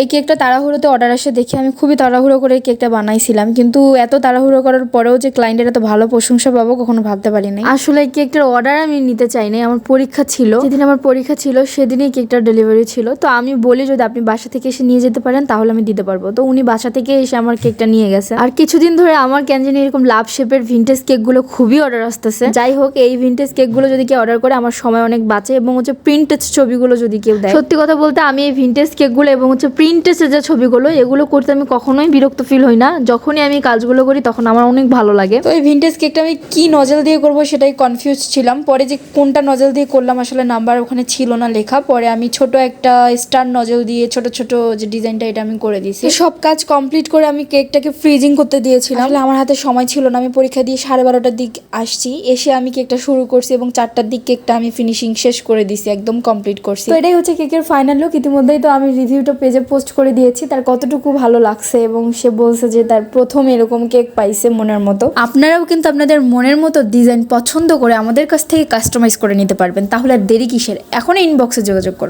এই কেকটা তাড়াহুড়োতে অর্ডার আসে দেখে আমি খুবই তাড়াহুড়ো করে কেকটা বানাইছিলাম, কিন্তু এত তাড়াহুড়ো করার পরেও যে ক্লায়েন্টের এত ভালো প্রশংসা পাবো কখনো ভাবতে পারিনি। আসলে এই কেকটার অর্ডার আমি নিতে চাইনি, আমার পরীক্ষা ছিল, যেদিন আমার পরীক্ষা ছিল সেদিনই কেকটার ডেলিভারি ছিল। তো আমি বলি যদি আপনি বাসা থেকে এসে নিয়ে যেতে পারেন তাহলে আমি দিতে পারবো। তো উনি বাসা থেকে এসে আমার কেকটা নিয়ে গেছে। আর কিছুদিন ধরে আমার কেন জানি এরকম লাভ শেপের ভিনটেজ কেকগুলো খুবই অর্ডার আসতেছে। যাই হোক, এই ভিনটেজ কেকগুলো যদি কেউ অর্ডার করে আমার সময় অনেক বাঁচে, এবং হচ্ছে প্রিন্টেড ছবিগুলো যদি কেউ দেয়, সত্যি কথা বলতে আমি এই ভিনটেজ কেকগুলো এবং হচ্ছে প্রিন্টেজের যে ছবিগুলো এগুলো করতে আমি কখনোই বিরক্ত ফিল হই না। যখনই আমি কাজগুলো করি তখন আমার অনেক ভালো লাগে। তো এই ভিনটেজ কেকটা আমি কি নজল দিয়ে করব সেটাই কনফিউজ ছিলাম। পরে যে কোনটা নজল দিয়ে করলাম আসলে নাম্বার ওখানে ছিল না লেখা, পরে আমি ছোট একটা স্টার নজল দিয়ে ছোট ছোট যে ডিজাইনটা এটা আমি করে দিয়েছি। সব কাজ কমপ্লিট করে আমি কেকটাকে ফ্রিজিং করতে দিয়েছিলাম। আসলে আমার হাতে সময় ছিল না, আমি পরীক্ষা দিয়ে 12:30টার দিক আসছি, এসে আমি কেকটা শুরু করছি এবং 4টার দিক কেকটা আমি ফিনিশিং শেষ করে দিছি, একদম কমপ্লিট করছি। তো এটাই হচ্ছে কেকের ফাইনাল লুক। ইতিমধ্যেই তো আমি রিভিউটা পেজে পোস্ট করে দিয়েছি তার কতটুকু ভালো লাগছে, এবং সে বলছে যে তার প্রথম এরকম কেক পাইছে মনের মতো। আপনারাও কিন্তু আপনাদের মনের মতো ডিজাইন পছন্দ করে আমাদের কাছ থেকে কাস্টমাইজ করে নিতে পারবেন। তাহলে আর দেরি কিসের, এখন ইনবক্সে যোগাযোগ করুন।